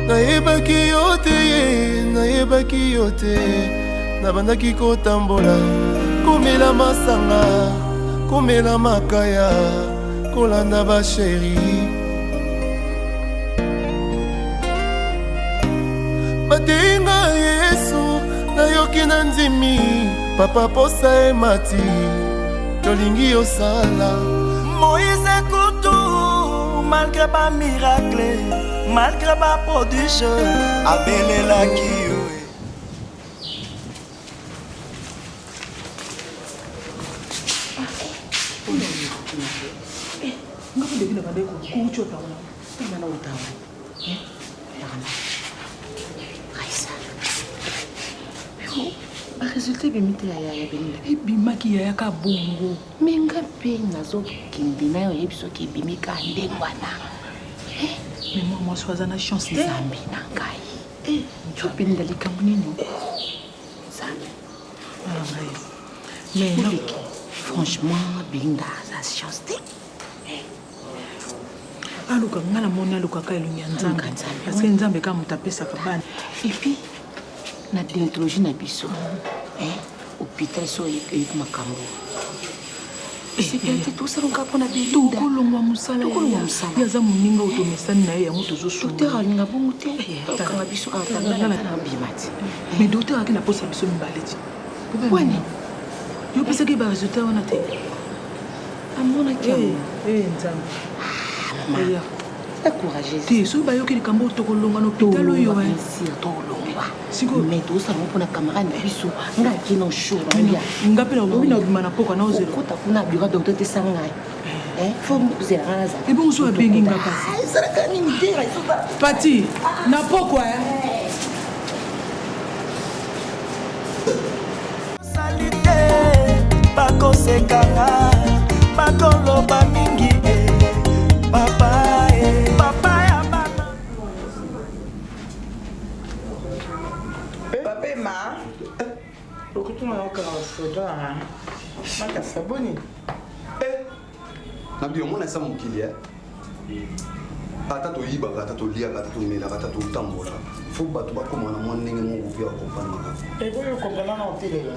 nayebaki yo te, nayebaki yo te. Nabandaki kotambola, komela masanga, komela makaya, kolanda ba chéri. Batenga Yesu, nayoki na ndimi, papa posa emati, tolingi osala. Moïse Koutou, malgré ba miracle, malgré ba prodige, abelelaki yo. Résultat bimite ya Belinda. Ebimaki ya ka bongo. Menga pe nazo kindina yo yebiso ki bimika ndengwana. Mais moi sois na chance zambi na kai. Tu Belinda likambu nini? Zambi. Mais non. Franchement Belinda ça chance te. Aluka ngala mona aluka ka elunya nzambe. Parce que nzambe ka mutapesa kabana. Et puis na déontologie na biso. Hôpital so yek makambo. C'est bien tout ça donc après na Belinda. Tokolongwa musala. Yaza muninga utomesani na ye yango tozo so. Docteur alinga bongote. Kanga biso atanga na bimati. Mais docteur akina posa biso mbaleti. Wani. Yo pesa ke ba résultat wana te. Amona ki. Nzambe. Aya. Courageuse. Ti so ba yo ki likambo tokolongwa no hôpital yo wa. Siko mais tout ça mon na camarade na biso nga kino show ya nga pela obi na obima na poko na ozelo kota kuna bureau docteur te sanga faut muzela ngana za ibo so abengi nga kasi sara kani mitera isoba pati na poko salite bako sekanga bako loba mingi papa papa ya mama Ma, le couteau m'a encore photo hein. Ma café boni. Na bio mona sa mukili ata to yiba ata to lia ata to mela ata to tambola faut batu ba koma na mwana ndenge mo via comprendre Et vous le comprenez en télé là.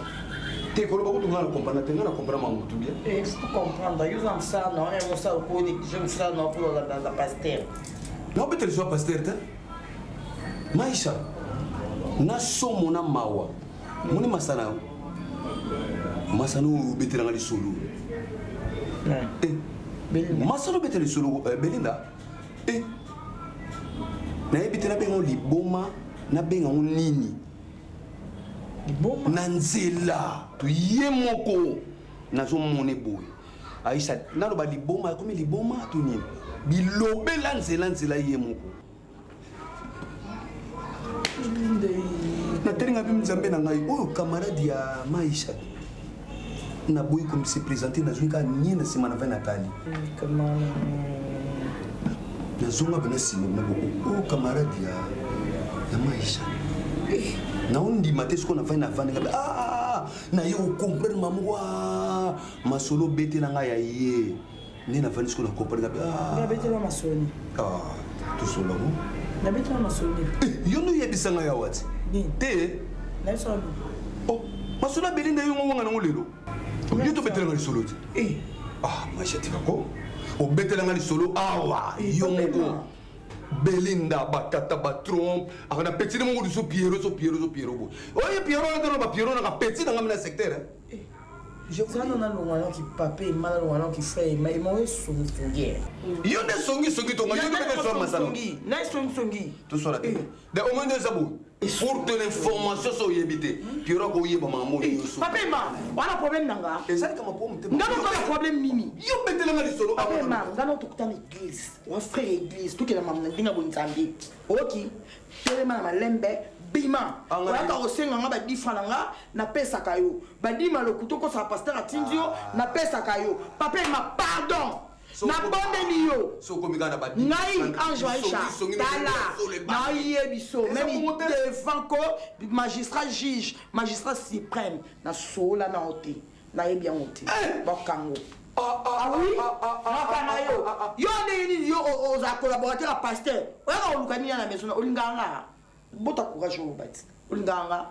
Te ko ba ko tunga na comprendre te na comprendre ma mutu bien. Et faut comprendre, ils ont ça non, et on ça au code, je me ça non pour la pasteur. Non peut-être soit pasteur te. Maisha. Na so mona mawa moni masana masano beteranga li solo masano beteli solo Belinda na ebitela bengo liboma na benga nini liboma na nzela to yemoko nazo mone boy Aisha naloba liboma comme liboma to nini bilobela nzela yemoko na teringa bi mzambe na ngai oyo camarade ya Maisha na boy comme se présenter na zuika nyina sima na Nathalie comment na zunga bena sima na boko oyo camarade ya Maisha na undi matesko na na vana na yo comprendre mamwa masolo bete na ngai ya ye ni na vana sko na comprendre na bete na masoni tout solo mo na bete na masoni yo no yebisanga ya wati te na solo masolo Belinda yo ngonga na ngolelo yo to betela ngali solo Maisha tikako o betela ngali solo awa yo moko Belinda batata batron akana petit mo du so Piero bo oye Piero na ba Piero na petit na ngamina secteur je crois non na longwana ki papé mal longwana ki fait mais mo songi yo ne songi to ngayo be so masalo na songi to so la de au moins des abou pour te l'information so yebité Piero ko yeba mamo yo so papé ma wala problème nanga ezali kama pomme te ngano ko problème nini yo betela ngali solo papé ma ngano to kutana église wa frère église to kela mamna ndinga bonzambi oki telema na malembe bima wala osenga nga ba difana nga na pesa kayo badima le couteau ko sa pasteur atindio na pesa kayo papa ma pardon na bonde niyo so komika na ba ngai ange Aisha tala na yebiso même devant ko magistrat juge magistrat suprême na sola na hote na yebi en hote bakango Ah oui? Yo nini yo oza collaborateur à pasteur. Oya oluka nini na maison olinganga. Bota courage au bati. Olinganga.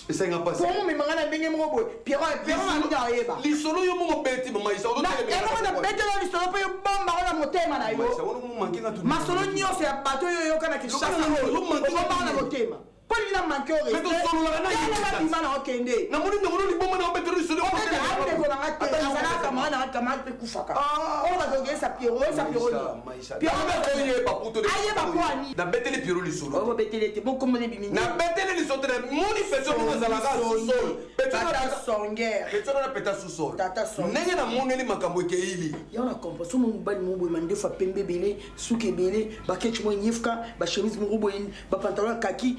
Essa nga passé. Comment me mangana ndenge moko boy. Pierrot na nda yeba. Li solo yo mo beti mama isa. Na elo na beti na li solo pe bomba ona motema na yo. Isa wono mo manki nga tu. Masolo nyose ya bato yo kana kishasa. Yo bomba na motema. Poli na manke o. Mais to solo la na yo. Na bimana okende. Na moni ngolo li bomba na obeti li solo. Ate ko na ngate. Azana kama pe kufaka. On va doger sa Pierrot, sa Pierrot. Pierrot ba koye pa puto de. Aye ba ko ani. Na beteli Pierrot li solo. On va beteli te bon comme les bimini. Na beteli li solo. Moni peso mo zalaka solo. Tata Songer. Peso na peta sous sol. Tata Songer. Nenge na moneli makambo ke ili. Ya na komposo mo bali mo boy mande fa pembe belé, souke belé, ba ketch mo nyifka, ba chemise mo boy, ba pantalon kaki.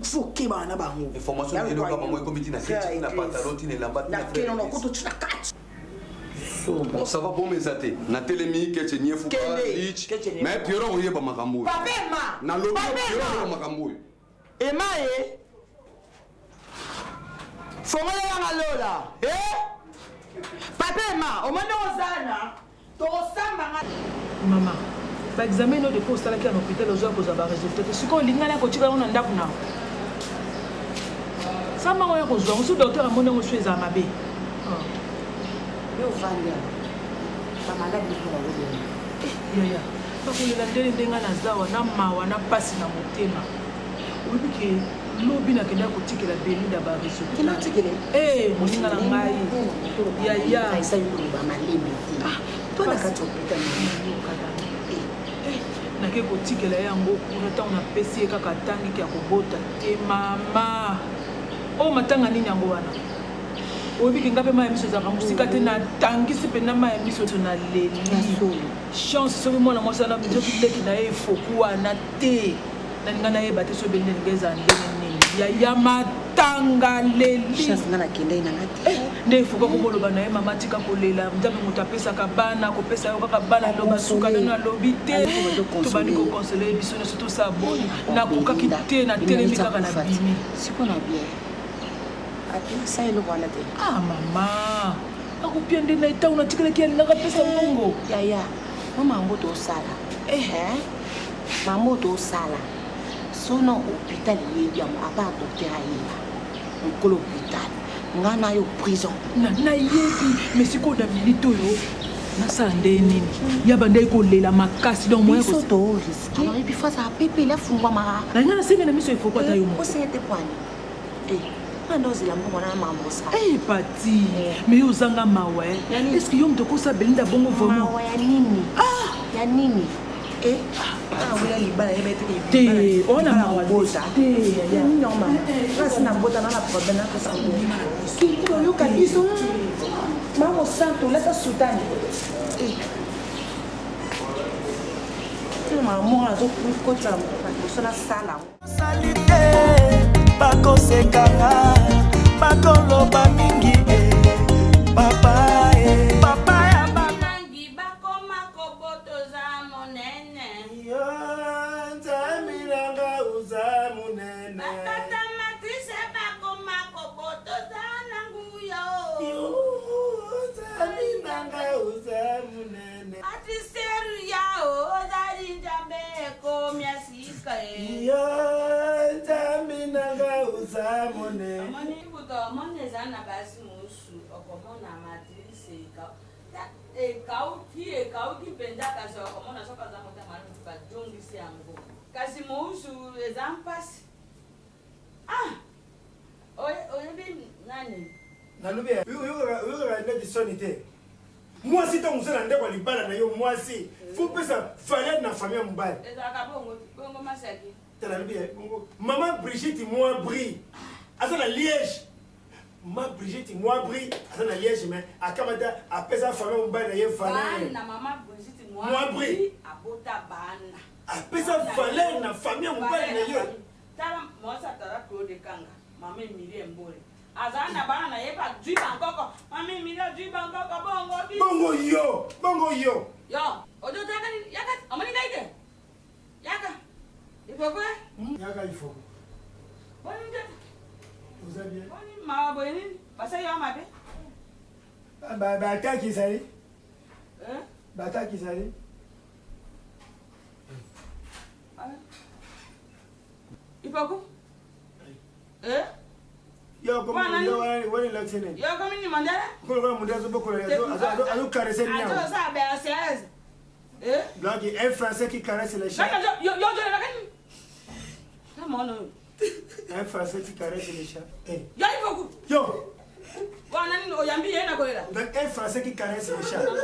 Faut que ba na ba ngo. Information de loka mo komiti na ketch na pantalon ti ne lamba. Na keno no koto tuna kat. Bon, ça va pour mes athées. Na telemi ketch nyefuka lich. Mais Pierrot oye ba makambo. Papema. Na lobi Pierrot ba makambo. Emaye. Fongola ya lola. Papema, o mande ozana. To osamba Maman. Par examen no de poste là qui en hôpital aux cause ba résultat. Ce qu'on lingana ko tika on ndako na. Sama ngoya ko zo, so docteur amone mo sweza mabe. Yo vanda. Ba maladi ko la wodo. Ya. Ba ko lela ndele ndenga na zawa na mawa na pasi na motema. Obike lobi na kenda ko tikela Belinda ba résultat. Kina tikele? Moninga na ngai. Ya. Aisa yo ba malebe. To na ka topita ni. Nake kotikela yango kuna ntango napesi ye kaka tangiki ya kobota te mama oyo matanga nini yango wana oyebiki nga mpe ma ya miso ezalaka mosika te natangisi mpena ma ya miso to naleli chance soki mwana mwasi wana soki leki na ye efoku wana te naninga nayeba te so ebeli nelinga ezala ndenge nini yaya matanga leli nde efoka komoloba na ye mama tika kolela nzambe moto apesaka bana kopesa yo kaka bana loba suka nano alobi te tobandi kokonsele biso nyonso tosala boni nakokaki te natelemi kaka na bimi mama akopia nde na etango natikelaki alingaka pesa mbongo yaya mambo tosala mambo tosala sono hôpital yebi amo apa docteur ayeba mokolo hôpital nga na yo prison nayebi mais sikoyo na minute oyo nasala nde nini yaba nde kolela makasi donc moyen biso to risque alors ebi face a pepe la fungwa mara nalinga nasenga na miso efoko ata yo moko osete kwani andozela mbongo na mambo sa pati mais ozanga mawa est ce que yo moto kosa Belinda bongo vraiment mawa ya nini wila libala te ona mawa te nyoma kasi na bota na problème na kosa ngo yo kabiso mamo santo leta sultani mamo azo kota kosala sala salite bakosekanga bakoloba mingi papa ya banangi bakoma kobotoza monene yo nzamilanga uza munene batata matrise bakoma kobotoza nanguyo nzamilanga uza munene atiseru yao ozali njambe ekomya sika yo nzamilanga uza munene omoni buto omoni eza na basi mosu okomona matrise ekauki mpenza kasi okomona soki aza motema aluki bajongisi yango kasi mousu eza mpasi oyebi nani nalobi oyokaka neti soni te mwasi ntango mosala ndeko ya libala na yo mwasi fo pesa valeur na famille ya mobali ezalaka bongo masaki nalobi mama Brigitte moi bri aza na Liège ma Brigitte moi bri aza na Liège mais akamata apesa famille ya mobali na ye valeur na mama Brigitte moi bri abota bana apesa valeur na famille ya mobali na ye tala mwasi atala Claude Kanga mama Emilie Mbole azana bana na ye ba dwi bankoko mama Emilie dwi bankoko bongo yo yo ojo taka ni yaka amani daide yaka ifoko yaka ifoko boni ndete vous avez bien boni ma boyeni pasa yo mabe Bata qui s'allait. Bata qui s'allait. Il faut quoi? Yo, comment on est là? Yo, comment il m'a dit? Comment on dit beaucoup de caresser les gens. Ça, ben, c'est donc, un Français qui caresse les chats. Yo, un Français qui caresse les chats. Yo, il faut quoi? Yo. Donc, un Français qui caresse les chats. Il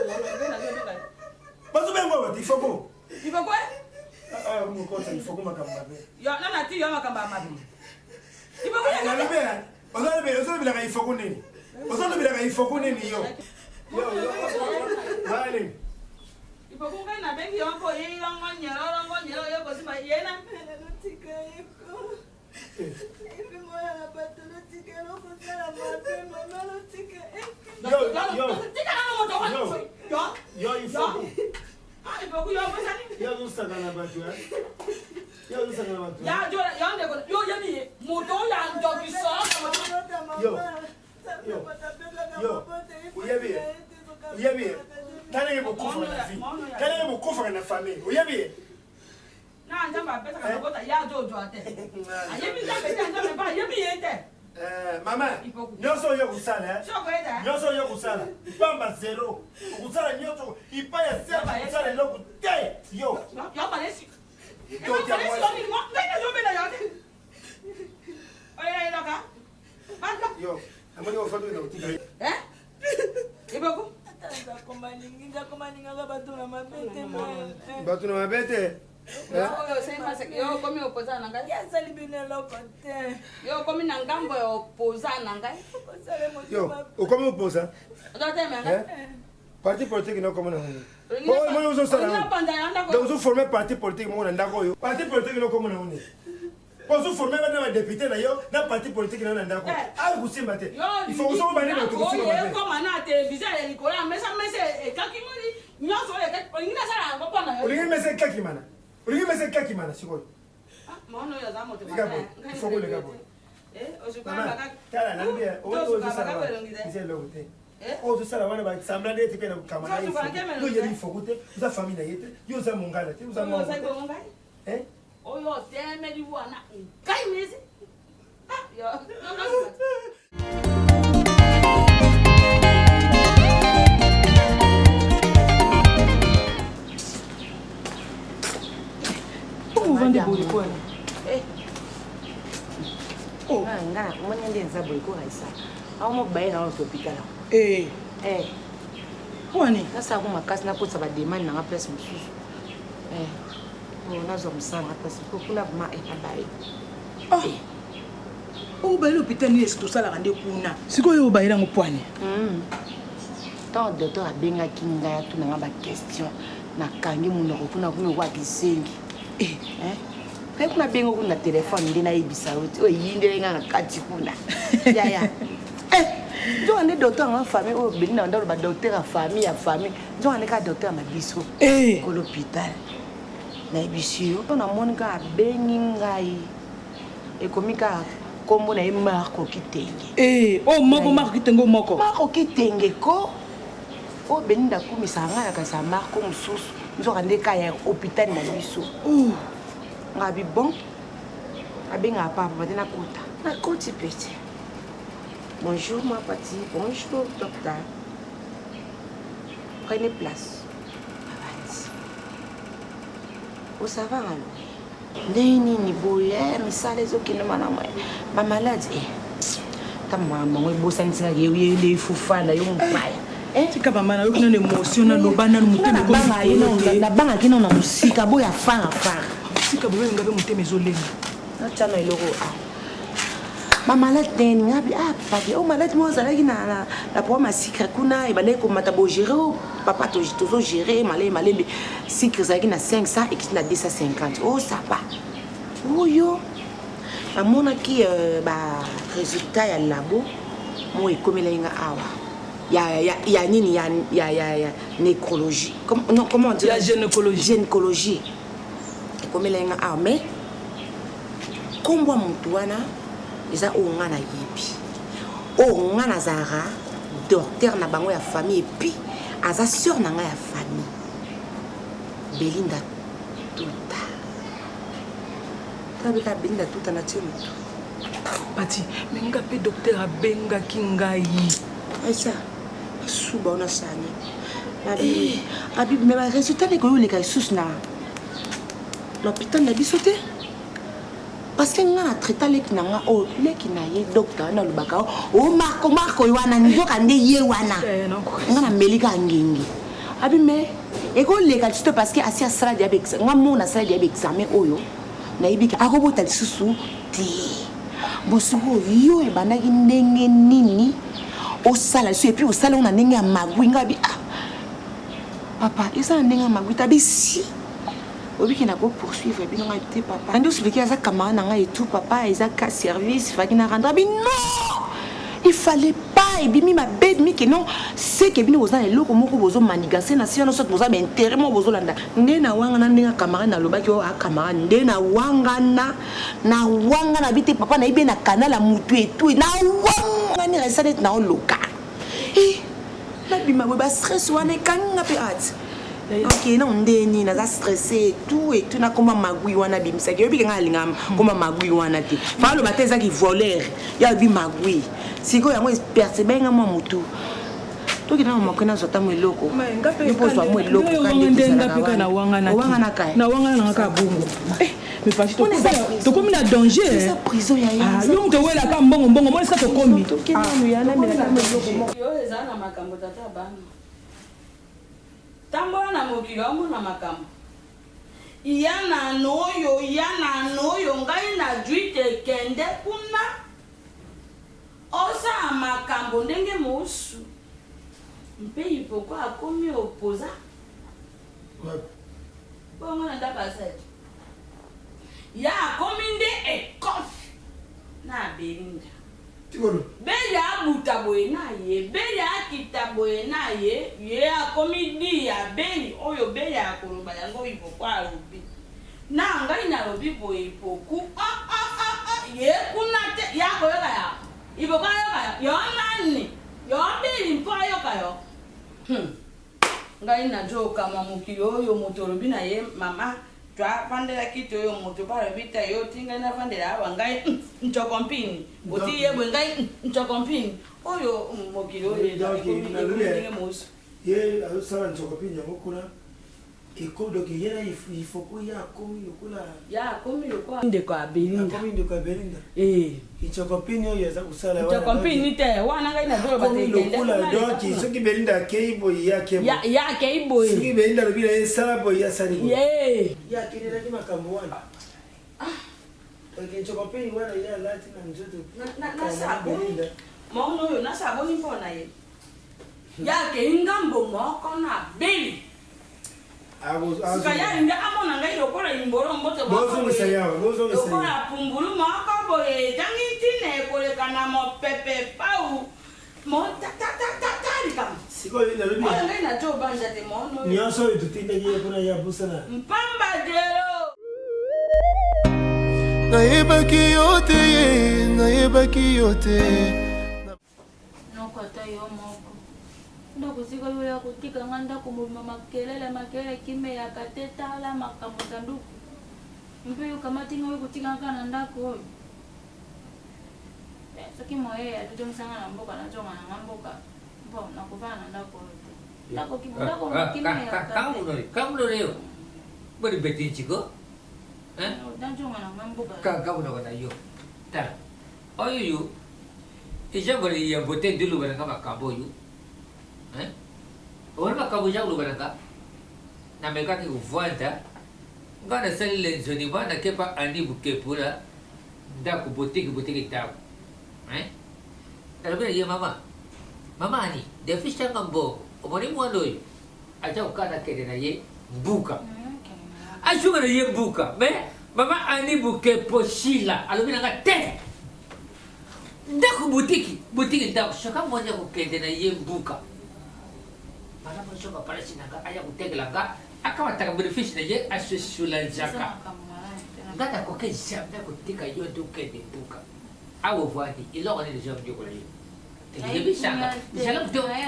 faut quoi? Il faut quoi? Il faut quoi? Yo, non, tu yo makamba mabi. Il faut quoi? Il faut qu'on ait avec yon pour y l'ongonyero yo kosi ba yena. Quel est mon coffre dans la vie? Quel est mon coffre dans la famille? Vous y avez? Maman, nous sommes au Kusala. Nous sommes au Kusala. Il pas zéro. Au Kusala, il pas à zéro. Au Kusala, il yo. Yo, amoni wa fatu na utika. Iboko? Batu na mabete. Yo komi opoza na ngai. Yo komi na ngambo ya opoza na ngai. Yo, ukomi opoza? Parti politique non comme on. Moi nous sommes là. Donc vous formez parti politique moi ndako yo. Parti politique non comme on. Quand vous formez maintenant député là yo, na parti politique non ndako. Ah vous c'est maté. Il faut vous bannir notre cousin. Yo comme na télévision ya Nicolas mais ça mais c'est kakimoni. Nyoso ya ngina sala ngoko na yo. Ulingi mese kakimana. Ulingi mese kakimana siko. Ah maono ya zamo te. Il faut que le gabo. Osukamba kaka. Kala na mbia. O sala. C'est l'autre. Oh, tout ça, là, on va semblant d'être que le camarade. Nous, il y a une faute, vous avez famille, vous avez mon gars, vous avez mon gars. Hein? Oh, yo, c'est un médiou, on a une caille, ah, yo, vous vendez beaucoup de quoi? Oh, nga, mwenye ndenza boyko raisa. Awo mo baye na hôpital. Wani? Nasa ko makasi na ko sa ba demande na place mususu. Nazo msanga place ko kula ma abaye. Oh, baye l'hôpital ni est-ce que ça la rende kuna? Sikoyo baye na ngopwane. Tant docteur abenga kinga ya tuna nga ba question na kangi munoko kuna kuna kwa kisengi. Kai kuna bengo kuna telefone ndina ibisa uti o yinde nga kati kuna. Ya. Donc on est docteur en famille ou bien on doit docteur en famille donc on est ka docteur na biso ko l'hôpital na biso on a mon ka bengi ngai e komika kombo na Marco Kitenge oh Marco Kitenge Marco Kitenge ko o beninda kumisa nga ka sa Marco mususu nzoka ndeka ya hôpital na biso ngabi bon abenga papa batena kota na koti pete. Bonjour ma petite, bonjour docteur. Prenez place. Où ça va alors? Nini ni boye, mais ça les autres qui ne m'en ont ma maladie. Ta maman, moi bosse en train de les foufa na yon paille. Tu capable na yon émotion na lobana no muteme ko na banga kino na musika boya fanga. Musika boye ngabe muteme zolema. Na tshano iloko ma malade teni ngabi papa o malade mo zalaki na problème sikre kuna ibale ko matabo gérer papa tozo gérer malé sikre zalaki na 500 et na 250 oh ça va oyo amona ki ba résultat ya labo mo ekomela nga awa ya nini ya nécrologie comment dire la gynécologie ekomela nga awa mais kombo mutu wana eza o nga na yebi o nga na zara docteur na bango ya famille et puis aza sœur na nga ya famille Belinda Tuta tabika Belinda Tuta na tie moto Pati mais nga pe docteur abengaki ngai Aïssa suba ona sani abi mais ba résultat ne ko yoleka sous na l'hôpital na bisoté parce que nga na traita leki na nga o leki na ye docteur na lubaka o marco wana ndoka nde ye wana nga na melika ngengi abi mais eko leka juste parce que asi asala diabète nga mona sala diabète examen oyo na ibika akobota lisusu ti bosuko yo e bandaki ndenge nini o sala so et puis o sala on a ndenge ya magui ngabi papa esa ndenge ya magui tabi si obi qui n'a pas poursuivre bien on était papa ando expliquer à ça camarade nanga et tout papa ils a qu'à service fa qui na rendre bien non il fallait pas et bimi ma bête mi que non c'est que bino ozana loko moko bozo manigancer na si on sorte bozo ben intérêt mo bozo landa nde na wanga na ndinga camarade na lobaki o camarade nde na wanga na bité papa na ibe na canal la mutu et tout na wanga ni resa net na o loka na bima ba stress wana kanga pe at ok non ndeni na za stressé et tout na koma magui wana bimisa ke yobi nga linga koma magui wana te fa lo bateza ki voleur ya bi magui siko yango percebenga mo mutu to kina mo kena zota mo eloko ngape pozo mo eloko kande ngape na wanga na kai na wanga na ka bungu mais pas to komi na danger ça prison ya yo mto wela ka mbongo mo ça to komi to kina no ya na mela ka mo eloko mo yo ezana makambo tata bana tambola na mokili omona makambo yana noyo ngai na juite kende kuna osa makambo ndenge mosu mpe ipoko akomi opoza bongo na ndabasete ya akomi nde ekofi na Belinda beli abuta boye na ye beli akita boye na ye akomi di ya beli oyo beli akoloba yango ipoko alobi na ngai nalobi boye ipoku ye kuna te yakoyoka ya ipoko ayoka yo nani yo beli mpo ayoka yo ngai najoka mokili oyo moto olobi na ye mama twa vandela kito yo moto para vita yo tinga na vandela aba ngai nchokompini oti yebwe ngai nchokompini oyo mokili oyo ndinge mosu ye asala nchokompini yango kuna eko donc yena il faut ko ya komi yokola ndeko abelinda ichokompini oyo yaza kusala wana ichokompini te wana ngai na dolo batende donc soki Belinda keibo yake keibo soki Belinda lobila esala boy ya sali ya kidela ki makambo wana ichokompini wana ya lati na njoto na saboni mono oyo na saboni mpona ye yake ingambo moko na beli Sikaya inda amona ngai lokola imboro mbote lokola pumbulu moko boye jangitine kolekana mo pepe pau mo tatari kam siko yina lobi ngai na to banja te mono nyonso itutinda ye kuna ya busana mpamba jero nayebaki yote nokota yo moko ndako sika yo ya kotika nga ndako mobima makelele kime ya katetala makambo sanduku mpe yo kamati nga yo kotika nga na ndako oyo soki moye atotomisanga na mboka nazonga na nga mboka mpo nakofana na ndako oyo te ndako kime ya katetala kamulole yo bodi beti chiko nazonga na nga mboka kamulole na yo ta oyo yo ijabori ya bote ndulu bana kama kambo yo ora makambo jangu baraka na mekaki kuvanda ngana sali lenzoni bana kepa andi bukepura ndaku botiki tabu talabira ye mama ani defisha ngambo omoni mwando yo acha ukana kede na ye mbuka ashuka na ye mbuka me mama ani bukepo shila alobina nga te ndaku botiki ndaku shaka moja kukende na ye mbuka para masuk pada sinaga ayah utegelanga akawa taka benefit na ye asusulan jaka ngata ko ke jamna ko tika yo duke de buka awo vadi ilo ngani de jam joko le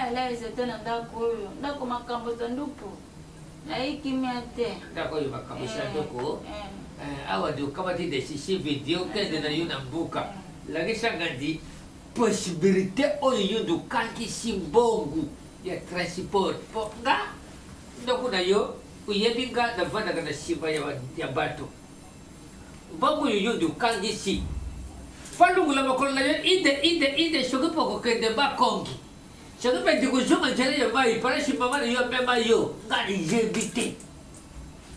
aleze te na ndako oyo ndako makambo za ndupu naikimia te ndako oyo makambo za ndoko awa ndio kama ti desisi video kende na yo na mbuka lakisanga ndi possibilité oyo yo ndio kankisi mbongo ya transport po nga ndoko na yo uyebi nga navandaka na nsima ya bato mbongo oyo yo ndio kankisi falungula makolo na yo inde soki po kokende bakongi soki mpe ndikuzonga nzela ya mai parasi mama na yo apema yo nga niyebi te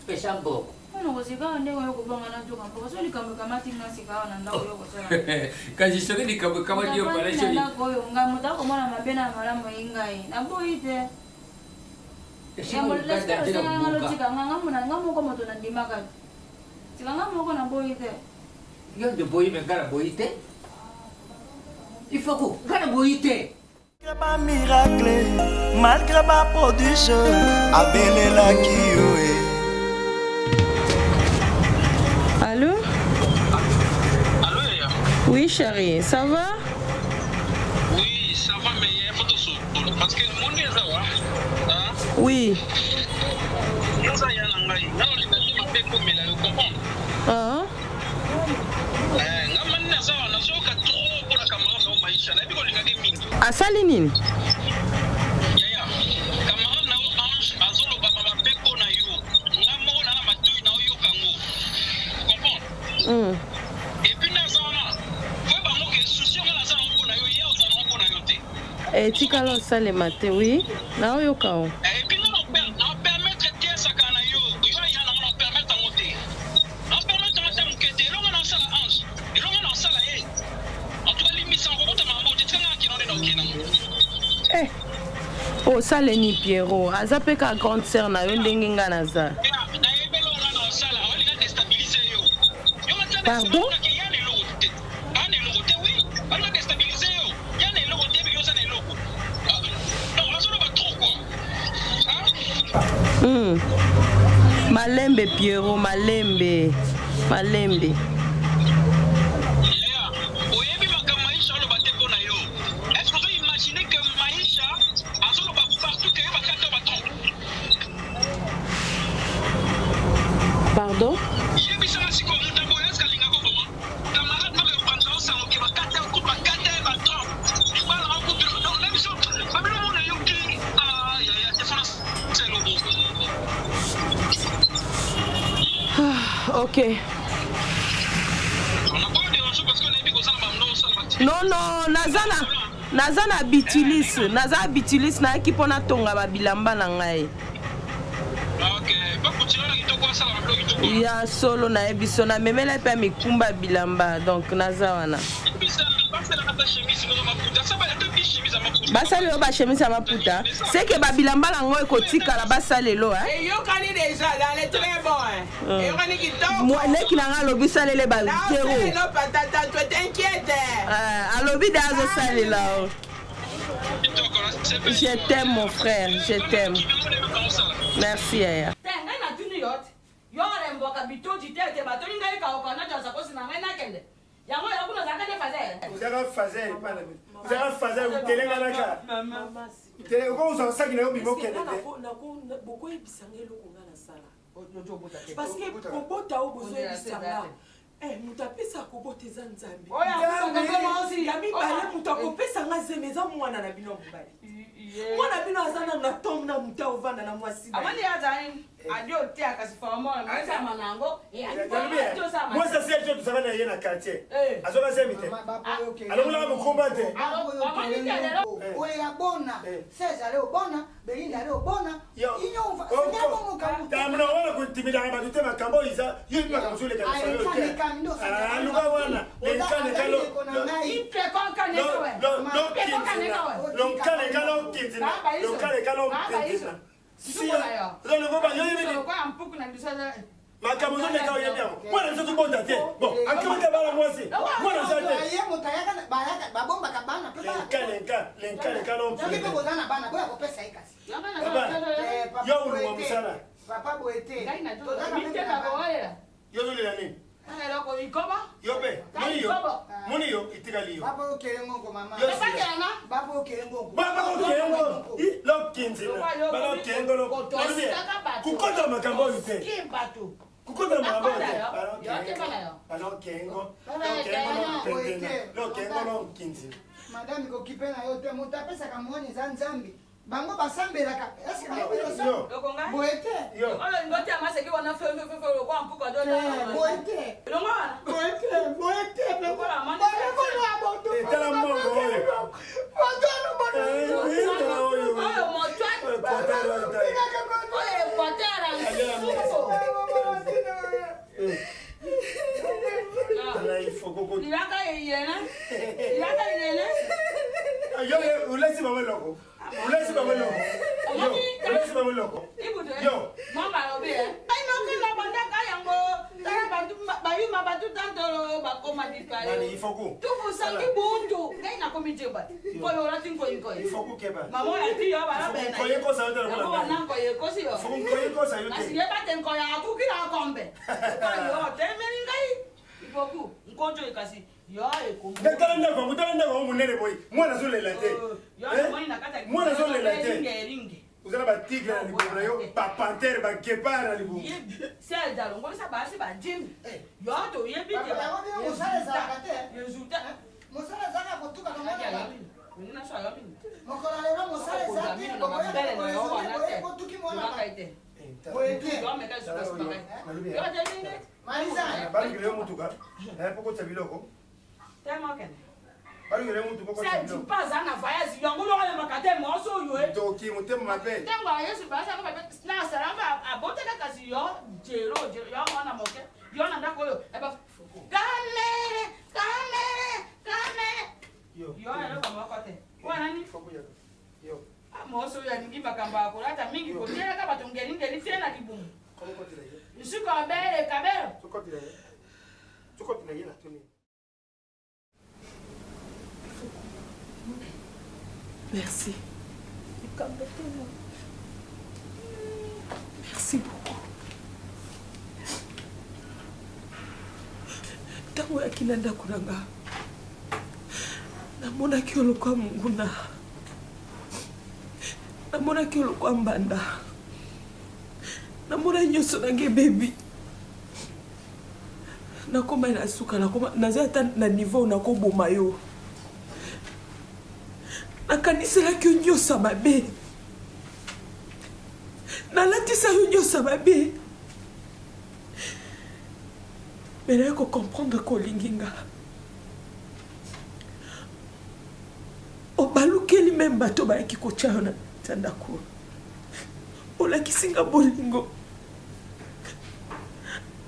pesa mbongo kozikawa ndenge yo kobanga na nzoka mpoka so likambo ekamati nga sikawa na ndako yo kosala kasi soki likambo ekamati yo parasi ndako oyo nga moto akomona mabe na malamu eyingai naboyi te yambolesikaosenganga lotikanga nga moko moto nandimaka tikanga moko naboyi te yo nde boyi me nga na boyi te ifoko nga na boyi te Malgré ma miracle, malgré ma production, abelelaki yo. Allô? Allô, Yaya? Oui, chérie, ça va? Oui, ça va, mais il y a une photo sur parce que le monde est là, hein? Oui. Nous allons aller, nous allons aller, nous allons comprendre. Ah? Asali nini? Yaya, camarade na Ange azolo baba bapeko na yo. Nga moko na matoi na yo kango. Comprendre? Et puis na zana, foi ba mo ke souci nga na zana ko na yo, ya zana ko na yo te. Tikalo sale mate, oui. Na oyo kao. Et puis na permettre te saka na yo. Yo ya na permettre ngote. Na permettre ngote mukete, lo na sala Ange. Lo na sala ye. En tout cas limite sans ko ta mambo te tsanga ki no ne no kina. Oh, ça les ni Pierrot. Azape ka grande sœur na yo ndenge nga naza. Pardon? Malembe Pierrot, malembe. Malembe. Pardon? Ok. Non, naza na bitilis. Naza bitilis na ki pona tonga ba bilamba na ngai. Ya solo na ebiso na memela pe mikumba bilamba donc naza wana. Basale yo ba chemise ya maputa. C'est que ba bilamba lango ekotika la basale lo hein. Et yo kani déjà dans les très bon. Et yo kani kitoko. Moi neki na ngalo bisalele ba zéro. Non patata, tu t'inquiète. Alobi dazo sale là. Je t'aime mon frère, je t'aime. Merci Yaya. Yo remboka bitoji tete batoni ngai ka okana jaza kosi na ngai nakende. Yango ya kuna zakane fazer. Uzaka fazer pana. Uzaka fazer utelenga naka. Mama. Tele ko uza saki na yo bimo kende. Na ko boko ebisangelo ko ngana sala. Parce que kobota obozo ebisanga. Mutapesa koboteza nzambi. Yami bale mutakopesa ngazemeza mwana na bino mbali. Mwana bino azana na tom na muta ovanda na mwasi. Amani azani adio te akasifamola mwasa manango. Moi ça c'est je tout ça na yena quartier. Azoka semite. Alors là me combattre. Oya bona. César leo bona, Belinda leo bona. Inyo nyamo mukamu. Tamna wala kuntimida kama tute makambo iza. Yeye makamzule kabisa. Luka wana. Lenkane kalo. Ipe konka newe. Lonkane kalo kitina. Lonkane kalo kitina. Si ya. Lolo goba yoyi kwa ampuku na ndisana. Makambo zote kao yebia. Mwana mtoto bonda te. Bon, akimata bala mwasi. Mwana zote. Yeye mutayaka baraka babomba kabana pepa. Lenkane kalo. Ngibe bozana bana boya kopesa ikasi. Yo ulu wa musala. Papa boete. Yo zuli la nini? Loko ikoba? Yope. Muni yo itikali yo. Papa kelengo mama. Yo Bakana babo kelengo. Babo kelengo. Lo kinzi. Balo kelengo lo. Kukonda makambo yote. Kimbatu. Kukonda makambo yote. Yote bana yo. Balo kelengo. Lo kelengo lo kinzi. Madame ko kipena yote mutapesa kamwoni za nzambi. Bango basambelaka. Est-ce que yo konga? Boete. Yo. Olo ngoti amase ki wana fe kwa mpuko do na. Boete. Longa. Boete. Ko la mani. Ko la boto. Etala mongo oyo. Boto boto. Oyo moto. Oyo potera. Tala ifo koko. Ilaka yena. Ilaka yena. Yo ulesi baba loko. Ulesi baba loko. Yo ulesi baba loko. Yo. Mama obi eh. Ai no kila banda kayango. Tara bantu bayuma bantu tantoro bakoma dispare. Nani ifo ku. Tufu sangi buntu. Ngai na komije ba. Ko yo rati ko inko. Ifo ku keba. Mama ya ti yo ba bena. Ko yeko sa ndara Ko mwana. na ko yeko si yo. Ko yeko sa yote. Asi yeba ten ko ya ku kila kombe. Ko yo te meni ngai. Ifo ku nkojo ikasi. Yo eko. Mutanda kwa munene boy. Mwana zo lela te. Mwana zo lela te. Uzala ba tigre na libo yo, ba panthère ba guépard na libo. C'est dans ngolo sa basi ba jim. Yo to yebi te. Musale za kate. Yezuta. Musale za ka kutuka kama na. Nina so yo min. Mokola lero musale za ti ko ko kutuki mwana kaite. Boete. Yo me ka so basi ba. Yo je minge. Maliza. Bali kile mutuka. Poko tabiloko. Tema ken. Bali kile mutuka ko tabiloko. C'est pas ana voyage yo ngolo le makate mo so yo e. Toki mutema mabe. Tengwa Yesu basa ko na saramba abote ka kasi yo jero yo mwana moke. Yo na ndako yo. Eba kamere. Yo ero kama kote. Wana ni? Yo. Mo so ya ningi makamba ko hata mingi ko tena ka batongeli ngeli tena kibumu. Komo kote la yo. Nsuko abere kabero. Kote la yo. Kote la yo na tuni. Merci. Merci beaucoup. Ntango oyaki na ndako na nga namonaki yo lokwa monguna, namonaki yo lokwa mbanda, namona nyonso na ngai bebi. Nakoma na suka, naza ata na niveau nakoboma yo. Nakaniselaki yo nyonso mabe, nalatisa yo nyonso mabe. Mais naye comprendre kolingi nga obalukeli meme bato bayaki kotya yo na ndako, olakisi nga bolingo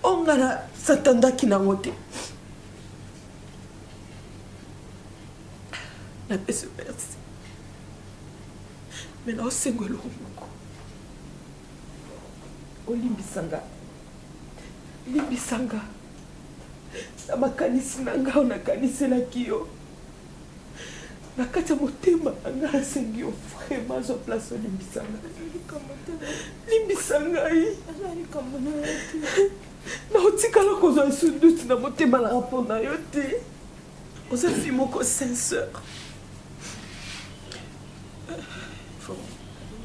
onga na satandaki nango te. Napesi merci, mais naosengo eloko moko, olimbisanga limbisanga na makanisi na nga o nakaniselaki yo na kati ya motema na nga nasengi yo vraiment zo place olimbisanga ngai naotikala kozwa esunduti na motema na rapport na yo te. Oza fi moko sincere.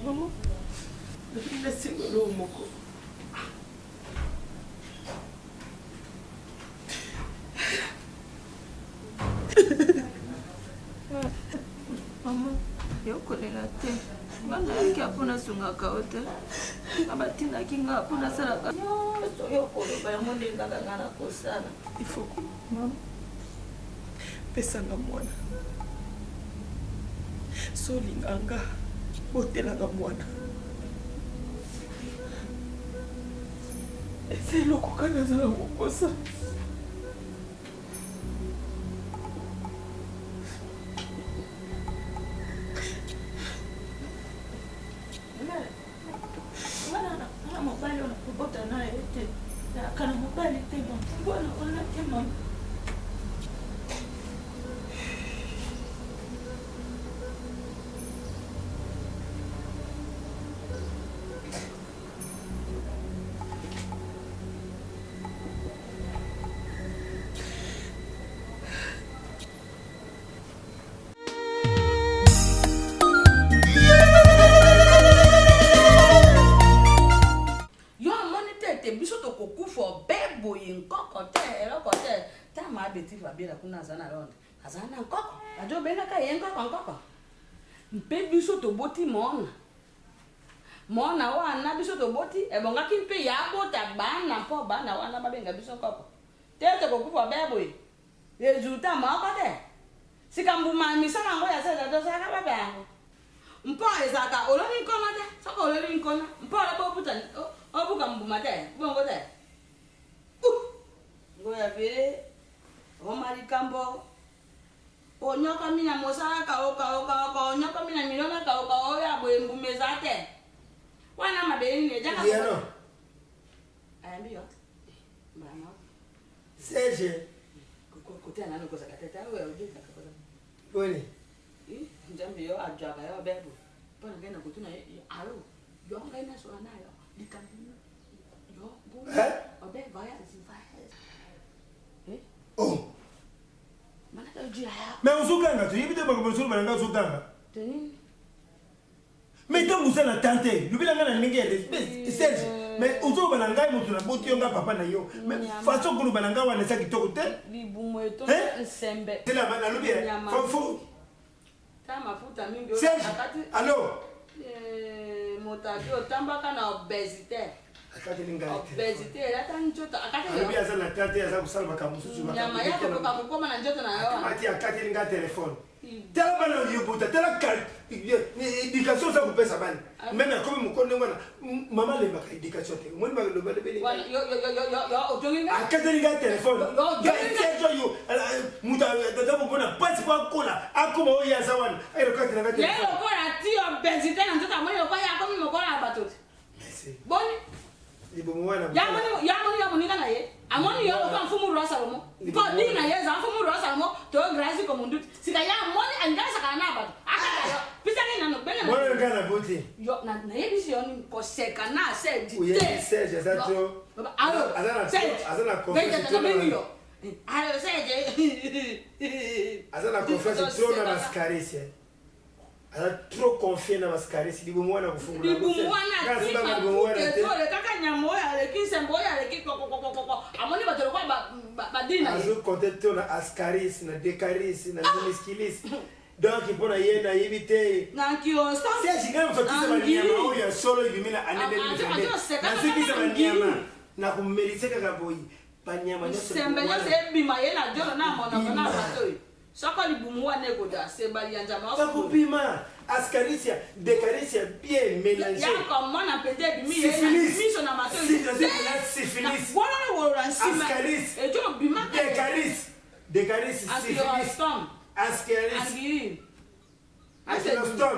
Maman, nasengo eloko moko. Maman, yokolela te. Nayaki apona sungaka yo te. Abatindaki nga apona salaka nyonso yokoloba yango nde ngaka nga na kosala. Ifoko pesanga mwana, so olinganga botelanga mwana. Eza eloko kaka nazala kokosa. Mobali unakubota naye te. Kana mobali te mbona unake mama. boye nkoko te eloko te tama abeti babela kuna aza na Londres aza na nkoko ajobengaka ye nkoko mpe biso toboti mona wana biso toboti ebongaki mpe yabota bana mpo bana wana babenga biso nkoko te tokokufa beboye resultat moko te sikambuma misala yango ya seza tosaka baba yango mpo ezalaka oloni nkona te soki oloni nkona mpo obuka mbuma te bongo te ngoya vile omalikambo onyoka mina mosala kaoka onyoka mina milona kaoka oya boye mbume eza te wana mabeli nejaka ayambi yo mama Serge kote anano kozaka tete awe ojeza kakoza boni njambi yo ajaka yo bebo pona ngena kutuna alo yo ngena so nayo likambi yo bo obe vaya zivaya oh mana ka ujira ya mais uzukanga tu yibite bakabosulu balanga uzukanga teni mais donc vous allez tenter lubila ngana ndenge Serge mais uzo balanga mutu na boti yonga papa na yo mais façon kulu balanga wana sa kitoko te libumo eto nsembe tela bana lubia fo ta mafuta mingi akati allo motaki otambaka na obésité akati linga obésité elata njoto akati lubia za na tante za kusala bakamususu nyama yako kokakukoma na njoto na yo akati linga telefone tela bana yobuta tela kal éducation ça vous pèse bana même comme mon connaît wana maman le baka éducation te moi ba le bale bele yo ojonginga akati linga telefone yo muta tata mbona pasi kwa kola akoma oya zawana ayo kati linga telefone lelo kola ti obésité na njoto amoni ko ya komi mokola batoti merci boni libomwana yamoni kana ye amoni yo ko mfumu ro salomo ko dina ye za mfumu ro salomo to grazi ko mundu sika ya moni angasa kana bato akaka yo pisa ni nano bele mwana ngana boti yo na ye bisi yo ni ko seka na se di te Serge za to alo azana confiance to yo alo Serge azana confiance to na mascaresse ala trop confié na mascaresse libomwana kufungula libomwana libomwana kaka nyamoya lekisemboya lekikokokokoko amoni batolo kwa badina azo contento na ascaris na decaris na miskilis donc mpona ye na yebite na kiosa c'est jingana mfatisa banyama oyo solo ibimina anende na sikisa banyama na kumelise kaka boyi banyama nyoso sembenya sebima ye na jolo na mona na bato soko libumwana ekoda sebali ya njama sakupima ascarisia decaris bien mélangé ya comment na pede bimi miso na mato syphilis voilà le wora nsima ascaris et tu bima decaris syphilis ascaris ascariston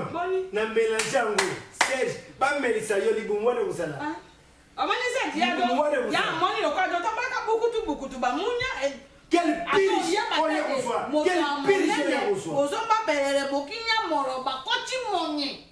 na mélange yango Serge ba melisa yo libumwana kusala amani se dia do ya moni lo kwa do tabaka bukutu ba munya quel pige on est reçoit quel pige on est reçoit ozomba pelele bokinya moro bakoti monye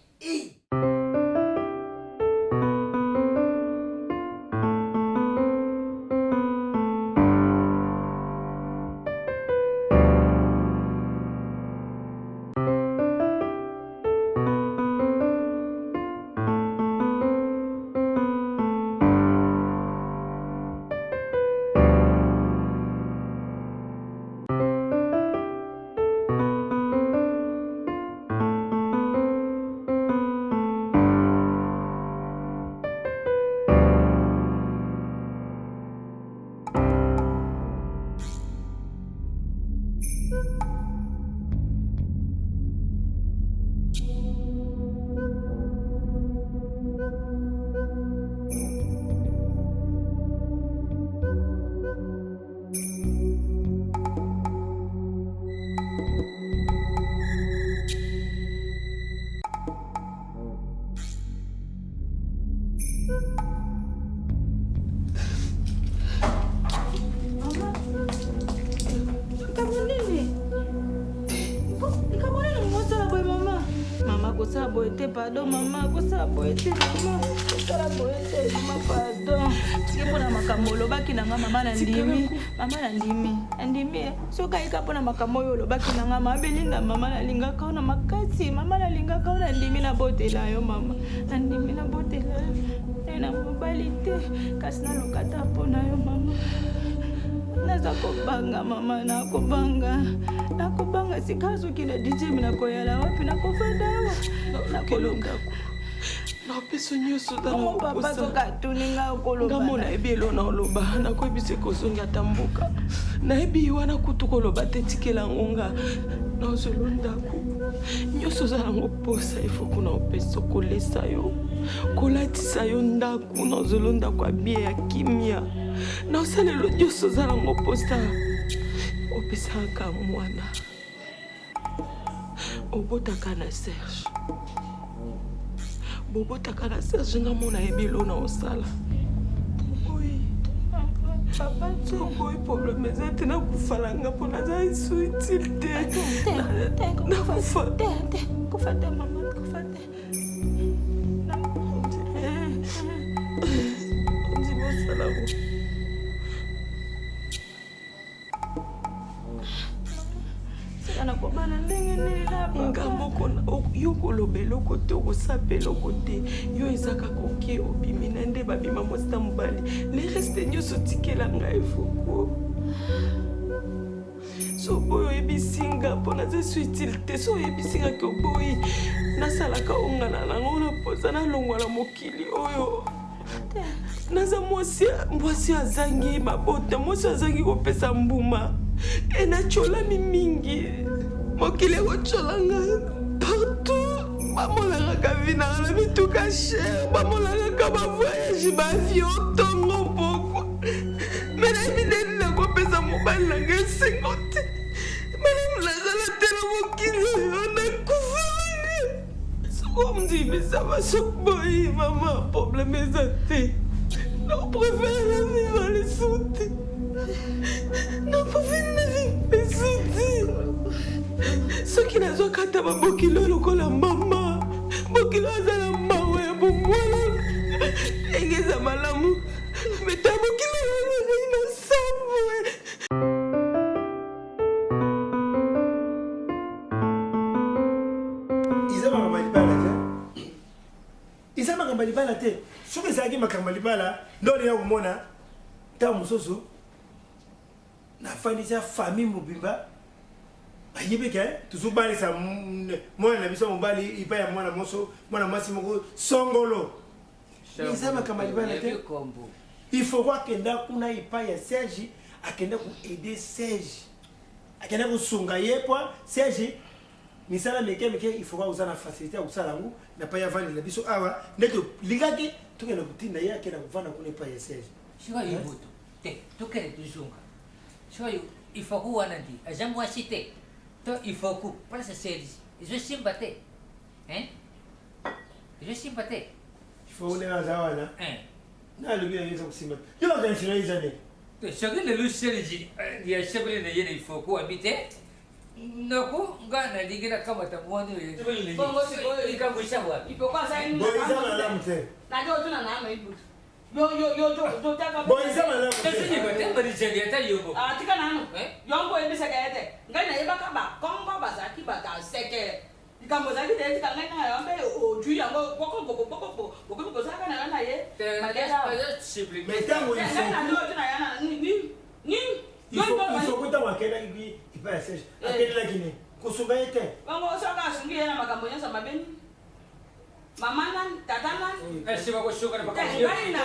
pardon mama kosala boye te mama kosala boye te mama pardon sike mpona makambo olobaki na nga mama nandimi soki ayika mpona makambo oyo olobaki na nga mabelinga mama nalingaka o na makasi mama nalingaka o nandimi nabotela yo mama nandimi nabotela yo na mobali te kasi nalokata mpona yo mama naza kobanga mama nakobanga sikazuki na DJ nakoyala wapi nakofanda awa nakolongako napeso nyonso papa soka tuninga okoloba ngamona nayebi elona oloba nakoyebisa ekozongi ata mboka nayebi wana kutu koloba te tikela ngonga nazolo ndako nyonso oza nango posa ifo kuna opesa kolesa yo kolatisa yo ndako nazolo ndako abie ya kimia na osalelo nyonso oza nango posa opesaka mwana obotaka na Serge bobotaka na Serge nga mona yebi elona osala papa boy problème eza te nakufala nga mpo naza isu utile te nakufa te mama kufa te ondimi osala ngo seka nakobana ndenge nini na nga moko yo koloba eloko te okosapa eloko te yo eza kaka oke obimi na nde babima mosita mobali le reste nyonso tikela ngai foko so boyi oyebisi nga mpo naza su utile te so oyebisi nga ke oboyi nasalaka ongana nango napoza nalongwa na mokili oyo naza mwasi azangi mabota mwasi azangi kopesa mbuma enacholami mingi mokili ekocholanga partout bamonakaka vinaka na mituka chere bamonakaka bavoyage bavio ntongo poko me nayebi ndeni nakopesa mobali nanga esengo te malamu nazala te na mokili oyo nakufelanga sokomdimisa basoboyi mama probleme eza te nakoprefere na viva lesu te naprefere na viva lesu te soki nazwakata babokilo lokola mama bokilo azala mawa ya bomwana ndenge eza malamu meta bokilo azalai na sambwe eza makambo ya libala te soki ezalaki makambo ya libala ndoni ya komona ntango mosusu nafandisa famille mobimba ayebika tozobalisa mwana na biso mobali epai ya mwana mwasi moko songolo eza makambo ya libala te il faut akenda kuna epai ya Serge akenda koaide Serge akenda kosunga ye po Serge misala meke il faut oza na facilité ya kosala yango na pa ya vandi na biso awa nde tolingaki tokenda kotinda ye akenda kovanda kuna epai ya Serge sikoyo yebutu te tokende tozonga sikoyo il faut ko wana ndi aza mwasi te to il faut ko place Serge ezosimba te ezosimba te il faut ndenge aza wana nalobi ayeza kosimba yo bakanisi eza nde soki lelo Serge ya sebele na ye na il faut ko abi te noko nga nalingi nakamata mwana oyo likambo esa wapi eza malamu te tika nano yongo oyebisaka ye te ngai nayebaka bakongo bazalaki batasekele likambo ozalaki te tika ngai na yombe ojwi yango bokoki kozalaka na yo na ye ifokuta wakelaki ipa ya Serge akelelaki ne kosunga ye te bongo soka asungi ye na makambo nyonso mabeni mama nani tata nani ngai na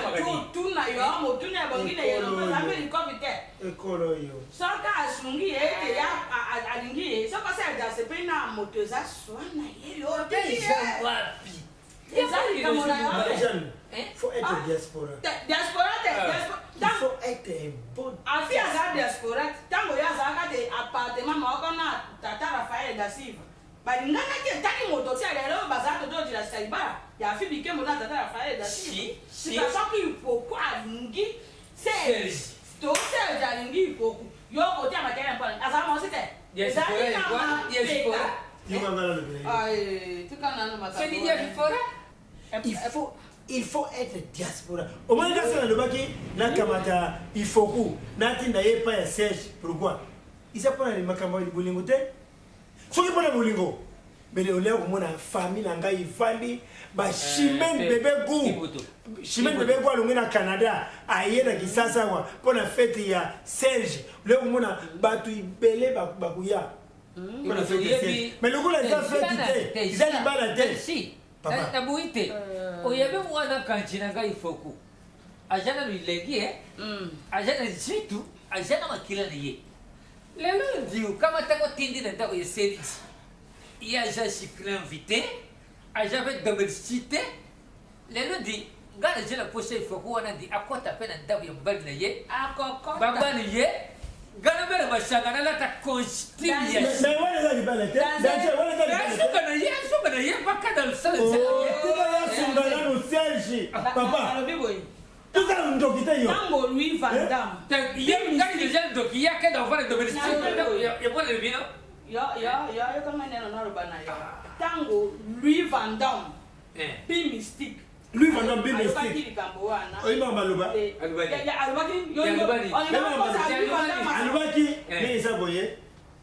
tuna yo motuna ya bongine yelokozape likobi te ekolo oyo soka asungi ye ete ya alingi ye soka Serge asepeli na moto eza swana ye yo wapi eza likambo na yo faut être diaspora il faut être bon afi aza diaspora ntango yo azalaka te appartement moko na tata Rafael da Silva balingangaki etaki moto ti alelo bazala totodila saibara ya afi bikembo na tata Rafael da Silva sika soki ipoku alingi Serge alingi ipoku yo kotia makele mpona azala mosi te il faut être diaspora au moins kasi nalobaki nakamata ifoku natinda ye pa ya Serge pourquoi isa mpona makambo ya bolingo te soki mpona bolingo Mais on est au moins la famille, on a une famille. Bah, chimène bébé goût. Chimène bébé goût, on est au Canada. Aïe, la Kisasa, pour la fête, il y a Serge. Le on a battu belé, bakouya. Mais le goût, il a fait il a dit la tête. Si, na buite. Oyabe mwana kanchinanga ifoku. Ajana lilegi ajana zitu, ajana makila niye. Lelo ndio kama tako tindi na tako yeseli. Il a déjà cyclé invité, a jamais domesticité. Lelo di ngana jela poshe ifoku wana di akota pena ndabu ya mbali na ye. Akokota. Baba ni ye. Gana bela mashangana la ta constitue. Mais wala za libala te. Wala za libala. Suka na ye baka dans le salon. Sunga no Serge. Papa. Tout ça on doit quitter yo. Tango Louis Van Damme. Ye ngani déjà doki ya ke dans le domestique. Ya pour le vino. Yo kama neno nalo bana yo. Tango Louis Van Damme. Bi mystique. Louis Van Damme bi mystique. Alubaki kambo wana. Oima maloba. Alubaki mais ça boye.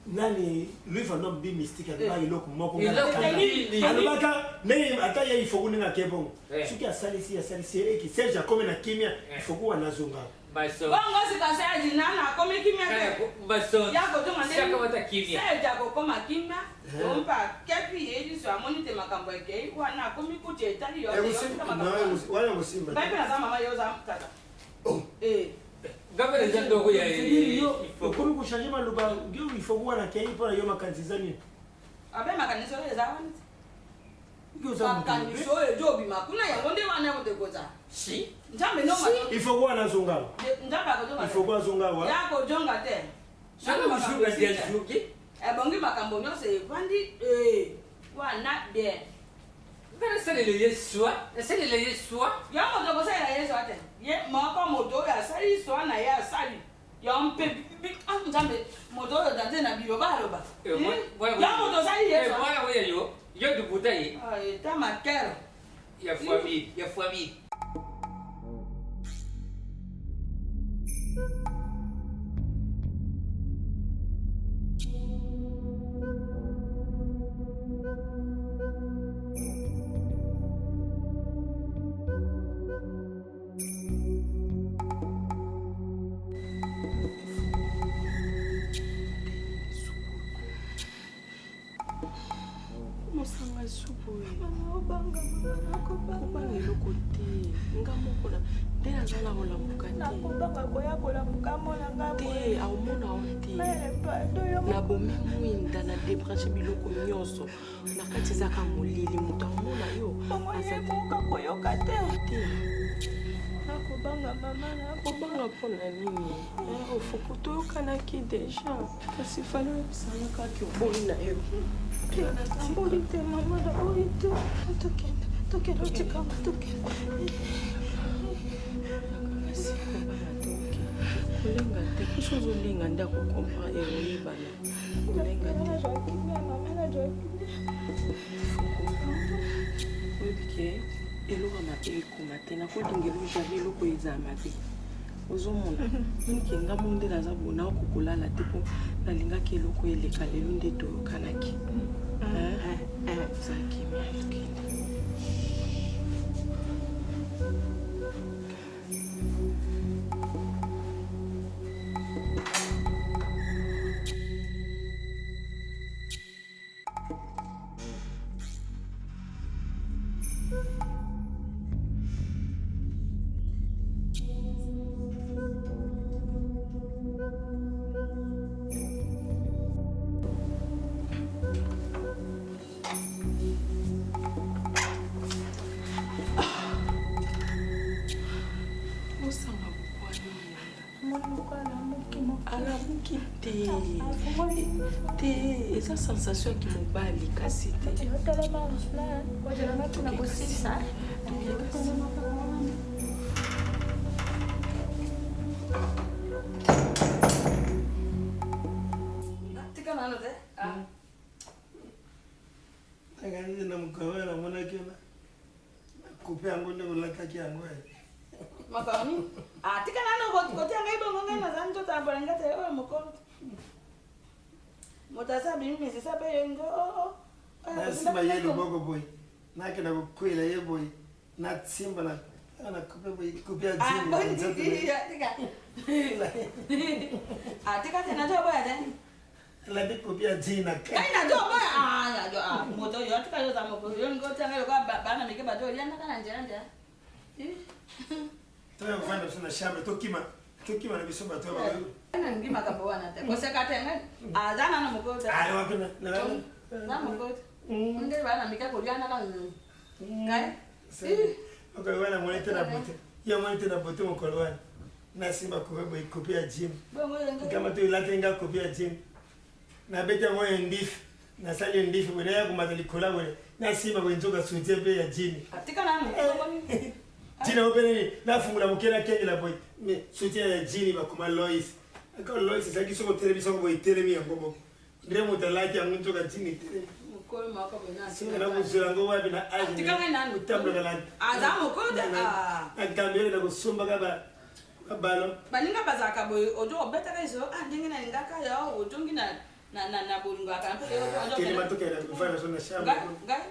Nani Louis Van Damme bi mystique alubaki loko moko ngala. Alubaka mais ata ya ifoko ninga kebongo. Suki asalisi eki Serge akome na kimia ifoko wanazonga. Baso. Bongo sikasa ajinana akome kimia ke. Baso. Yako tonga ndeni. Saka wata kimia. Serge akoma kimia. Ompa kepi yeji so amonite makambo eke wana akome kuti etali yo. Wala musimba. Baipe na mama yo za tata. Gabele jando ko ya Okomi ko changer maloba ngio ifoko wana kei pona yo makanzizani. Abe makaniso za wana. Makaniso jobi makuna yango nde wana kutekoza. Si. Njambe no il faut voir na zonga. Njamba ko zonga. Il faut voir zonga wa. Yako jonga te. Sana mushuka dia shuki. Bongi makambo nyose kwandi wana bien. Ngana sele le yeswa, sele le yeswa. Ya moto ko sele le yeswa te. Ye moko moto ya sali so na ya sali. Ya mpe njambe moto yo dante na biro ba roba. Ya moto sali yeswa. Voilà oui yo. Yo du bouteille. Ta ma cœur. Ya famille, ya famille. Mosanga supu obanga eloko te nga moko nde nazala kolamuka te aomona o te nabomi mwinda na débranche biloko nyonso na kati ezaka molili moto amona yo koyoka te nakobanga mama nakobanga mpona nini ofoko toyokanaki deja kasi fali oyebisanga kaki oboli na yo Ahorita, mamá, ahorita. Toque, chicama, toque. Kulenga te, kusozolenga ndako kompa eroyebana. Kulenga te. Oyebike, eloko mabe ekoma te, nakolingela ozali eloko eza mabe. Ozomona, mingi nga monde naza bona okokolala te po nalingaki eloko eleka lelo nde toyokanaki. Te esa sensation qui mobali kasi te tika nano te Ngani na mkawa na mwana kena kupe yangu ndio lakaki yangu makani tika nano kote ngai bongo ngai na zanto tambala ngate o mokolo motasa bimi sisa pe yengo Na simba ye loboko boy. Na kena kukwela ye boy. Na simba na kupe boy kupia jini. Tika tena jo boy tena. La de kupia jina. Kaina jo boy ya moto yo tika yo za moto yo ngo tanga kwa bana mike bato yana kana njanja. Toya kufanya sana shamba tokima na bisoba to ba. Ana ngima ka bwana te. Kose ka tenga azana na mukota. Ai wakuna na mukota. Nge bana mike ko yana ka. Ngai. Okay, wana mwanete na bote. Ya mwanete na bote mkolwana. Na simba kuwebo ikopia gym. Kama tu ilate nga kopia gym. Na beta moyo ndifu. Na sali ndifu wena ya kumatali kola wena. Na simba kwenzoka suite be ya gym. Atika nani? Jina opene na fungula mukela kenye la boy. Me suite ya gym bakuma Lois. Aka Lois saki soko television boy telemi ya ngobo. Ndremo talaki ya mwenzoka gym telemi. Ko maka bena. Sina kuzira ngo wapi na aje. Atika nani? Utamlo galani. Azamo ko da. Akambele na kusumba kaba balo. Baninga bazaka boy ojo obeta ka iso ndingi na ngaka ya ojo ngina na bulunga ka mpe ojo. Kile matokeo kufanya sona shamba. Ngai.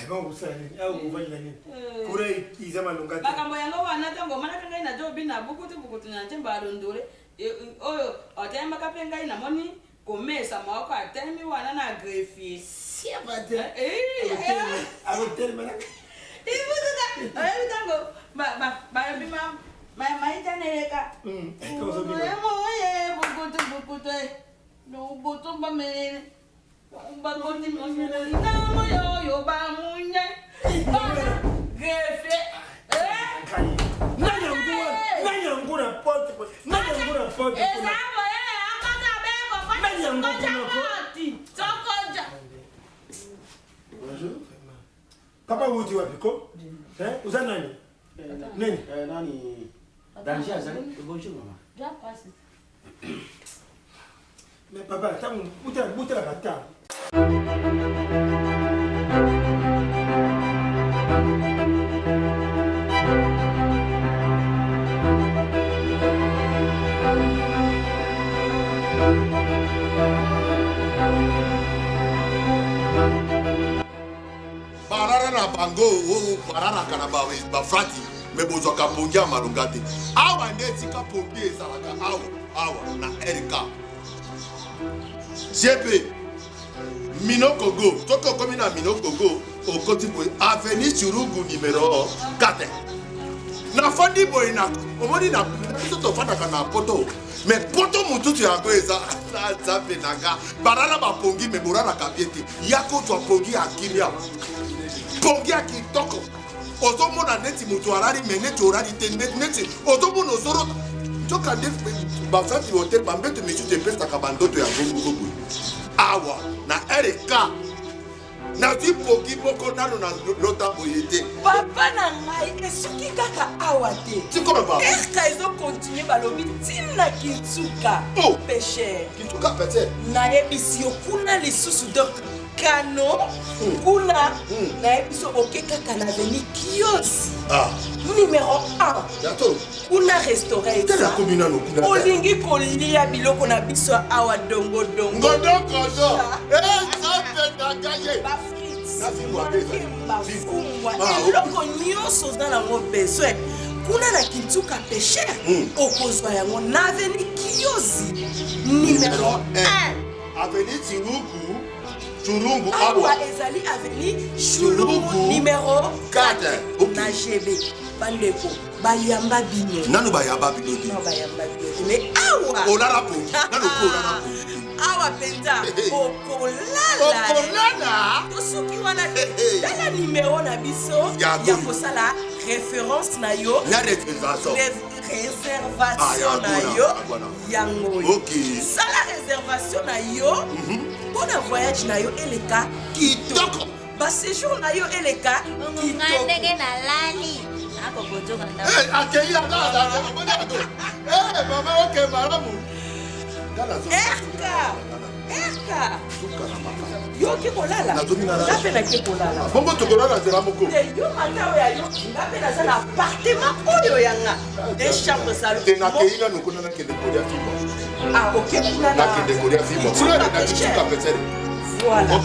Bon usani au kufanya nini? Kure izama lungati. Makambo yango wana tango mana kanga ina jo bina bukutu na ntemba ndore. Oyo otemba ka penga ina moni komesa mako atemi wana na greffier. Siabate. Hotel mana. Ibuta. Ayo tango ba bima maita nereka. Kozo bina. Moye bukutu. No boto ba menene. Ba goni monye. Na moyo ba munye. Ba gefe. Nanya ngura pote. Ezabo akata beko kwa. Nanya ngura. Tokoja. Bonjour. Papa wuti wapi ko? Uza nani? Nani? Nani? Danger azali. Bonjour maman. Ja passe. Mais papa, tamu buta la bata. Barara na bango barara kana ba frati me bozo ka pongia malungate awa ndeti ka pongia ezalaka awa na Erika CP Minokogo toko komi na Minokogo okoti boy avenue Churugu numéro 4 na fandi boy na omoni na to fanda kana poto me poto mututu ya kweza na zape nanga barara ba pongi me borara ka biete yako to pongi akimia pongi akitoko ozomona neti mutu arari meneti orari te neti ozomona ozoro joka def ba fati hotel ba mbeto misu te pesa ka bandoto ya gogo awa na Erika na ti pongi boko nano na lota boyete papa na ngai esuki kaka awa te tikoma ba Erika ezo continue balobi tina Kitsuka péché Kitsuka péché na ebisi okuna lisusu donc kano kuna na ebiso oke kaka na veni kiosi numéro 1 kuna restaurant olingi kolia biloko na biso awa dongo eloko nyonso oza nango besoin kuna na Kitsuka péché okozwa yango na veni kiosi numéro 1 aveni Churungu awa ezali avenue Churungu numéro 4 na GB bandeko bayamba bino nanu bayamba bino mais awa olala pongi nanu olala pongi awa penza okolala tosuki wana tala numéro na biso ya kosala référence na yo na réservation na yo yango sala réservation na yo mpona voyage na yo eleka kitoko baséjour na yo eleka kitoko ndenge nalali akokojoka akei mama oke malamu Erika yoki kolala ngape nake kolala bongo tokolala nzela moko yo mata oyo yo ngape naza na appartement oyo yanga de chambre salon te nakei nano kuna nakende kolia fimba oke kuna nakende kolia fimba kuna na Kitsuka péché voilà